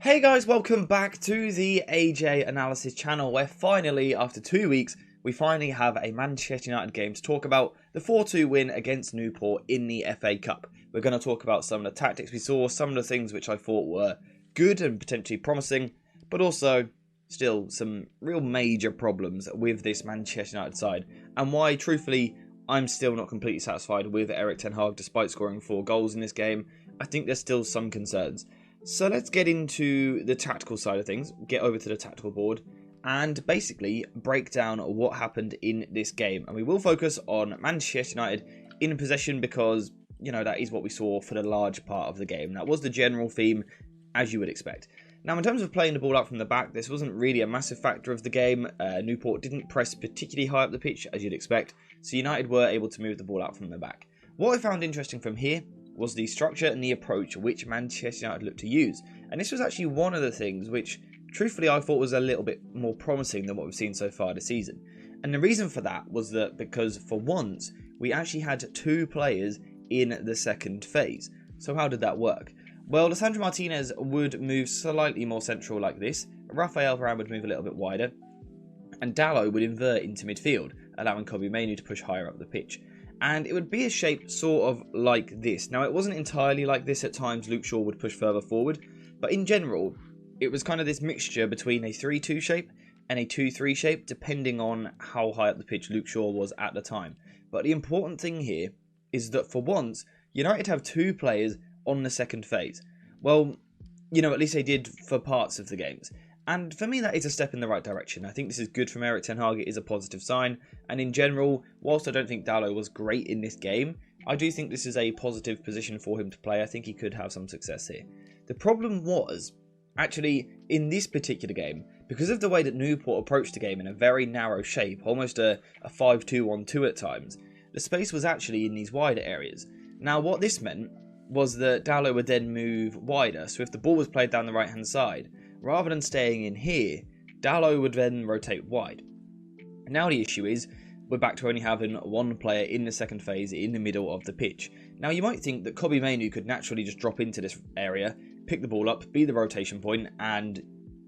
Hey guys, welcome back to the AJ Analysis channel, where finally, after 2 weeks, we finally have a Manchester United game to talk about the 4-2 win against Newport in the FA Cup. We're going to talk about some of the tactics we saw, some of the things which I thought were good and potentially promising, but also still some real major problems with this Manchester United side, and why, truthfully, I'm still not completely satisfied with Erik ten Hag despite scoring 4 goals in this game. I think there's still some concerns. So let's get into the tactical side of things, get over to the tactical board, and basically break down what happened in this game. And we will focus on Manchester United in possession because, you know, that is what we saw for the large part of the game. That was the general theme, as you would expect. Now, in terms of playing the ball out from the back, this wasn't really a massive factor of the game. Newport didn't press particularly high up the pitch, as you'd expect, so United were able to move the ball out from the back. What I found interesting from here was the structure and the approach which Manchester United looked to use. And this was actually one of the things which, truthfully, I thought was a little bit more promising than what we've seen so far this season. And the reason for that was that because, for once, we actually had 2 players in the second phase. So how did that work? Well, Lisandro Martinez would move slightly more central like this, Rafael Varane would move a little bit wider, and Dalot would invert into midfield, allowing Kobbie Mainoo to push higher up the pitch. And it would be a shape sort of like this. Now, it wasn't entirely like this. At times, Luke Shaw would push further forward. But in general, it was kind of this mixture between a 3-2 shape and a 2-3 shape, depending on how high up the pitch Luke Shaw was at the time. But the important thing here is that for once, United have 2 players on the second phase. Well, you know, at least they did for parts of the games. And for me, that is a step in the right direction. I think this is good from Erik ten Hag. It is a positive sign. And in general, whilst I don't think Dalot was great in this game, I do think this is a positive position for him to play. I think he could have some success here. The problem was, actually, in this particular game, because of the way that Newport approached the game in a very narrow shape, almost a 5-2-1-2 at times, the space was actually in these wider areas. Now, what this meant was that Dalot would then move wider. So if the ball was played down the right-hand side, rather than staying in here, Dalot would then rotate wide. Now the issue is, we're back to only having 1 player in the second phase in the middle of the pitch. Now you might think that Kobbie Mainoo could naturally just drop into this area, pick the ball up, be the rotation point, and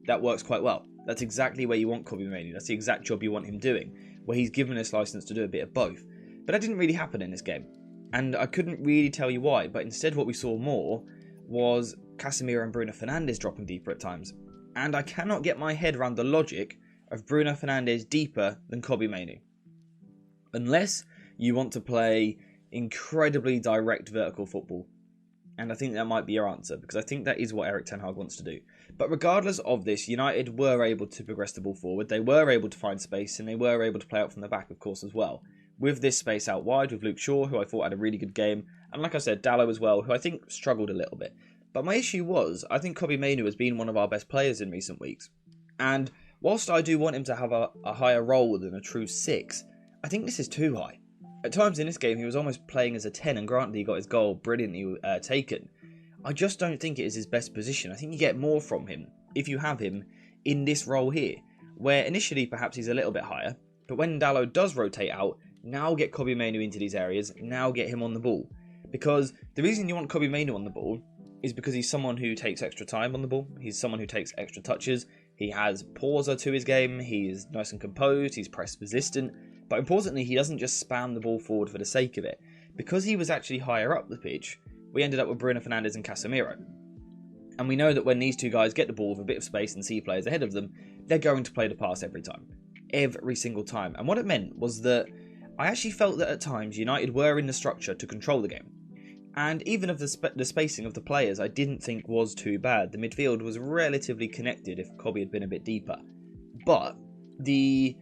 that works quite well. That's exactly where you want Kobbie Mainoo. That's the exact job you want him doing, where he's given this license to do a bit of both. But that didn't really happen in this game, and I couldn't really tell you why, but instead what we saw more was Casemiro and Bruno Fernandes dropping deeper at times. And I cannot get my head around the logic of Bruno Fernandes deeper than Kobbie Mainoo. Unless you want to play incredibly direct vertical football. And I think that might be your answer, because I think that is what Erik ten Hag wants to do. But regardless of this, United were able to progress the ball forward. They were able to find space, and they were able to play out from the back, of course, as well. With this space out wide, with Luke Shaw, who I thought had a really good game. And like I said, Dalot as well, who I think struggled a little bit. But my issue was, I think Kobbie Mainoo has been one of our best players in recent weeks. And whilst I do want him to have a higher role than a true 6, I think this is too high. At times in this game, he was almost playing as a 10, and granted he got his goal brilliantly taken. I just don't think it is his best position. I think you get more from him if you have him in this role here, where initially perhaps he's a little bit higher, but when Dalot does rotate out, now get Kobbie Mainoo into these areas, now get him on the ball. Because the reason you want Kobbie Mainoo on the ball is because he's someone who takes extra time on the ball. He's someone who takes extra touches. He has pauser to his game. He's nice and composed. He's press resistant. But importantly, he doesn't just spam the ball forward for the sake of it. Because he was actually higher up the pitch, we ended up with Bruno Fernandes and Casemiro. And we know that when these 2 guys get the ball with a bit of space and see players ahead of them, they're going to play the pass every time. Every single time. And what it meant was that I actually felt that at times United were in the structure to control the game. And even of the spacing of the players, I didn't think was too bad. The midfield was relatively connected if Kobbie had been a bit deeper. But the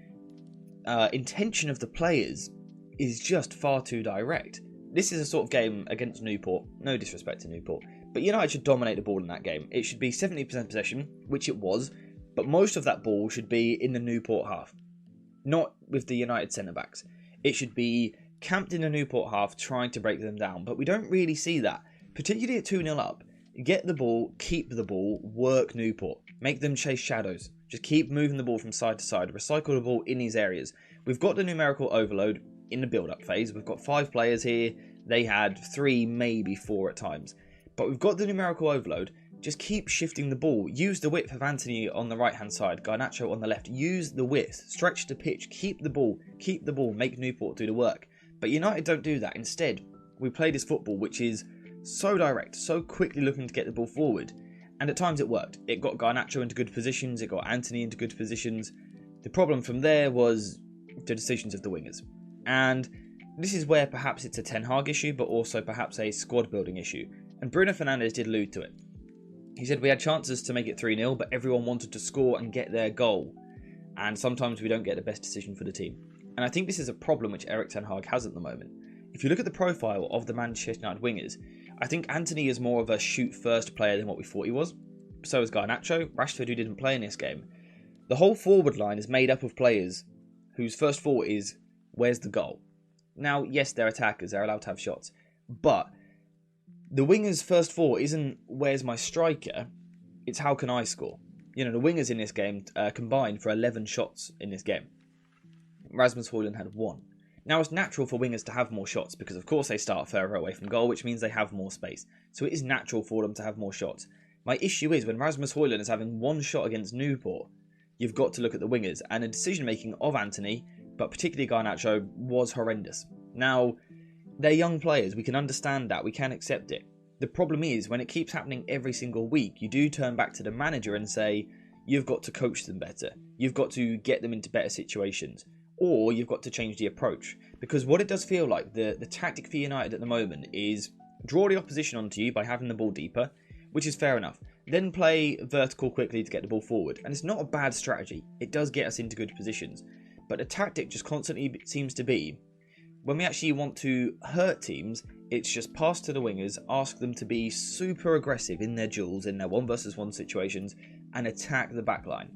intention of the players is just far too direct. This is a sort of game against Newport. No disrespect to Newport. But United should dominate the ball in that game. It should be 70% possession, which it was. But most of that ball should be in the Newport half. Not with the United centre-backs. It should be camped in the Newport half, trying to break them down, but we don't really see that, particularly at 2-0 up. Get the ball, keep the ball, work Newport, make them chase shadows, just keep moving the ball from side to side, recycle the ball in these areas. We've got the numerical overload in the build-up phase. We've got 5 players here. They had 3, maybe 4 at times, but we've got the numerical overload. just keep shifting the ball. Use the width of Antony on the right hand side, Garnacho on the left. Use the width, stretch the pitch, keep the ball, make Newport do the work. But United don't do that. Instead, we play this football which is so direct, so quickly looking to get the ball forward. And at times it worked. It got Garnacho into good positions, it got Antony into good positions. The problem from there was the decisions of the wingers. And this is where perhaps it's a Ten Hag issue, but also perhaps a squad building issue. And Bruno Fernandes did allude to it. He said we had chances to make it 3-0, but everyone wanted to score and get their goal. And sometimes we don't get the best decision for the team. And I think this is a problem which Erik Ten Hag has at the moment. If you look at the profile of the Manchester United wingers, I think Antony is more of a shoot-first player than what we thought he was. So is Garnacho, Rashford, who didn't play in this game. The whole forward line is made up of players whose first thought is, where's the goal? Now, yes, they're attackers, they're allowed to have shots. But the winger's first thought isn't, where's my striker? It's, how can I score? You know, the wingers in this game combined for 11 shots in this game. Rasmus Højlund had 1. Now, it's natural for wingers to have more shots because, of course, they start further away from goal, which means they have more space. So it is natural for them to have more shots. My issue is when Rasmus Højlund is having 1 shot against Newport, you've got to look at the wingers. And the decision-making of Antony, but particularly Garnacho, was horrendous. Now, they're young players. We can understand that. We can accept it. The problem is, when it keeps happening every single week, you do turn back to the manager and say, you've got to coach them better. You've got to get them into better situations. Or you've got to change the approach. Because what it does feel like, the tactic for United at the moment is draw the opposition onto you by having the ball deeper, which is fair enough. Then play vertical quickly to get the ball forward. And it's not a bad strategy. It does get us into good positions. But the tactic just constantly seems to be, when we actually want to hurt teams, it's just pass to the wingers, ask them to be super aggressive in their duels, in their 1-versus-1 situations, and attack the backline.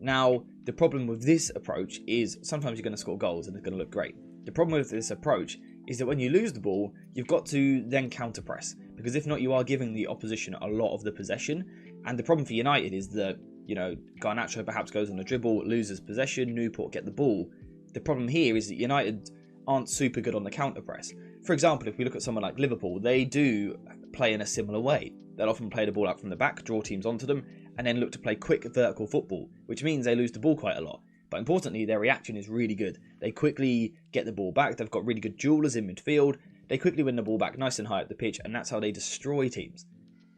Now, the problem with this approach is sometimes you're going to score goals and it's going to look great. The problem with this approach is that when you lose the ball, you've got to then counter-press. Because if not, you are giving the opposition a lot of the possession. And the problem for United is that, you know, Garnacho perhaps goes on a dribble, loses possession, Newport get the ball. The problem here is that United aren't super good on the counter-press. For example, if we look at someone like Liverpool, they do play in a similar way. They'll often play the ball out from the back, draw teams onto them, and then look to play quick vertical football, which means they lose the ball quite a lot. But importantly, their reaction is really good. They quickly get the ball back, they've got really good duelers in midfield, they quickly win the ball back nice and high up the pitch, and that's how they destroy teams.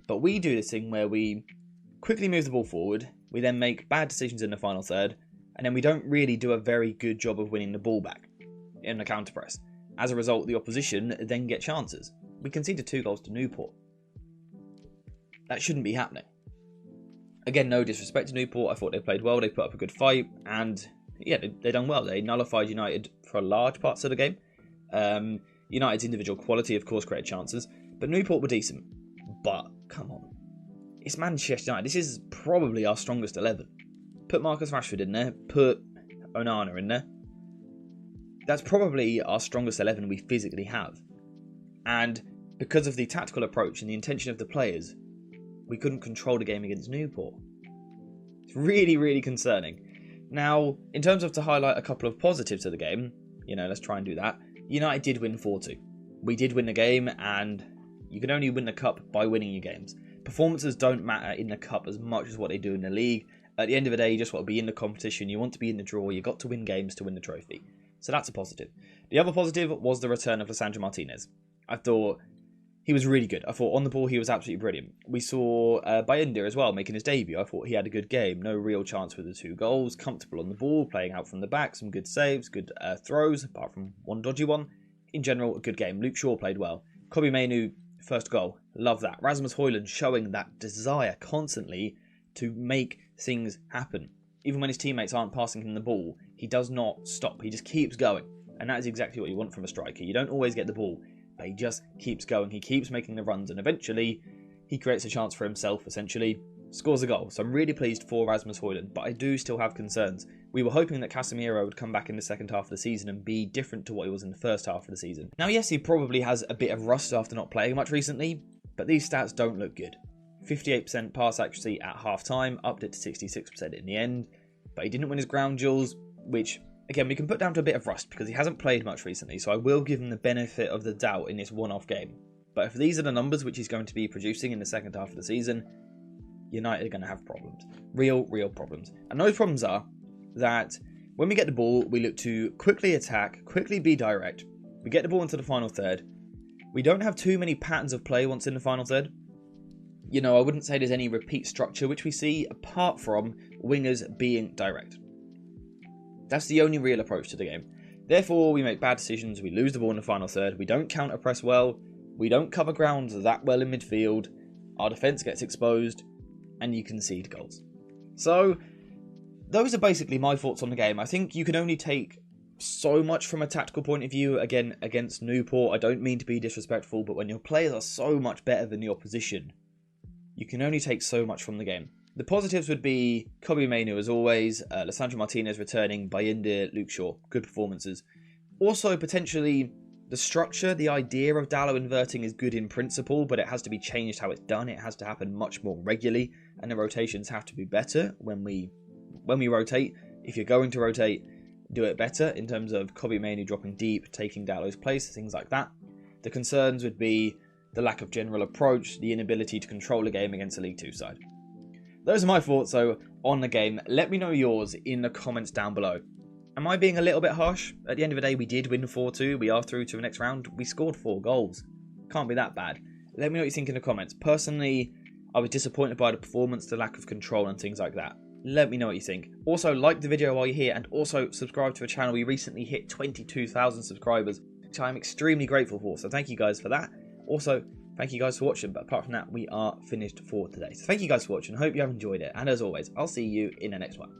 But we do this thing where we quickly move the ball forward, we then make bad decisions in the final third, and then we don't really do a very good job of winning the ball back in the counter-press. As a result, the opposition then get chances. We conceded 2 goals to Newport. That shouldn't be happening. Again, no disrespect to Newport. I thought they played well. They put up a good fight. And yeah, they done well. They nullified United for large parts of the game. United's individual quality, of course, created chances. But Newport were decent. But, come on. It's Manchester United. This is probably our strongest 11. Put Marcus Rashford in there. Put Onana in there. That's probably our strongest 11 we physically have. And because of the tactical approach and the intention of the players, we couldn't control the game against Newport. It's really, really concerning. Now, in terms of to highlight a couple of positives of the game, you know, let's try and do that. United did win 4-2. We did win the game, and you can only win the cup by winning your games. Performances don't matter in the cup as much as what they do in the league. At the end of the day, you just want to be in the competition. You want to be in the draw. You got to win games to win the trophy. So that's a positive. The other positive was the return of Lisandro Martinez. I thought he was really good. I thought on the ball he was absolutely brilliant. We saw Bayindir as well making his debut. I thought he had a good game. No real chance with the 2 goals. Comfortable on the ball, playing out from the back. Some good saves, good throws, apart from one dodgy one. In general, a good game. Luke Shaw played well. Kobbie Mainoo, first goal. Love that. Rasmus Højlund showing that desire constantly to make things happen. Even when his teammates aren't passing him the ball, he does not stop. He just keeps going. And that is exactly what you want from a striker. You don't always get the ball, but he just keeps going. He keeps making the runs, and eventually he creates a chance for himself, essentially. Scores a goal. So I'm really pleased for Rasmus Højlund, but I do still have concerns. We were hoping that Casemiro would come back in the second half of the season and be different to what he was in the first half of the season. Now, yes, he probably has a bit of rust after not playing much recently, but these stats don't look good. 58% pass accuracy at half-time, upped it to 66% in the end, but he didn't win his ground duels, which, again, we can put down to a bit of rust because he hasn't played much recently, so I will give him the benefit of the doubt in this one-off game. But if these are the numbers which he's going to be producing in the second half of the season, United are going to have problems. Real problems. And those problems are that when we get the ball, we look to quickly attack, quickly be direct. We get the ball into the final third. We don't have too many patterns of play once in the final third. You know, I wouldn't say there's any repeat structure which we see apart from wingers being direct. That's the only real approach to the game. Therefore, we make bad decisions, we lose the ball in the final third, we don't counter-press well, we don't cover ground that well in midfield, our defence gets exposed, and you concede goals. So, those are basically my thoughts on the game. I think you can only take so much from a tactical point of view, again, against Newport. I don't mean to be disrespectful, but when your players are so much better than the opposition, you can only take so much from the game. The positives would be Kobbie Mainoo as always, Lisandro Martinez returning, Bayindir, Luke Shaw, good performances. Also, potentially, the structure, the idea of Dalot inverting is good in principle, but it has to be changed how it's done. It has to happen much more regularly, and the rotations have to be better when we rotate. If you're going to rotate, do it better in terms of Kobbie Mainoo dropping deep, taking Dalot's place, things like that. The concerns would be the lack of general approach, the inability to control a game against a League 2 side. Those are my thoughts, though, on the game. Let me know yours in the comments down below. Am I being a little bit harsh? At the end of the day, we did win 4-2. We are through to the next round. We scored 4 goals. Can't be that bad. Let me know what you think in the comments. Personally, I was disappointed by the performance, the lack of control and things like that. Let me know what you think. Also, like the video while you're here, and also subscribe to the channel. We recently hit 22,000 subscribers, which I'm extremely grateful for. So thank you guys for that. Also, thank you guys for watching, but apart from that, we are finished for today. So thank you guys for watching. I hope you have enjoyed it, and as always, I'll see you in the next one.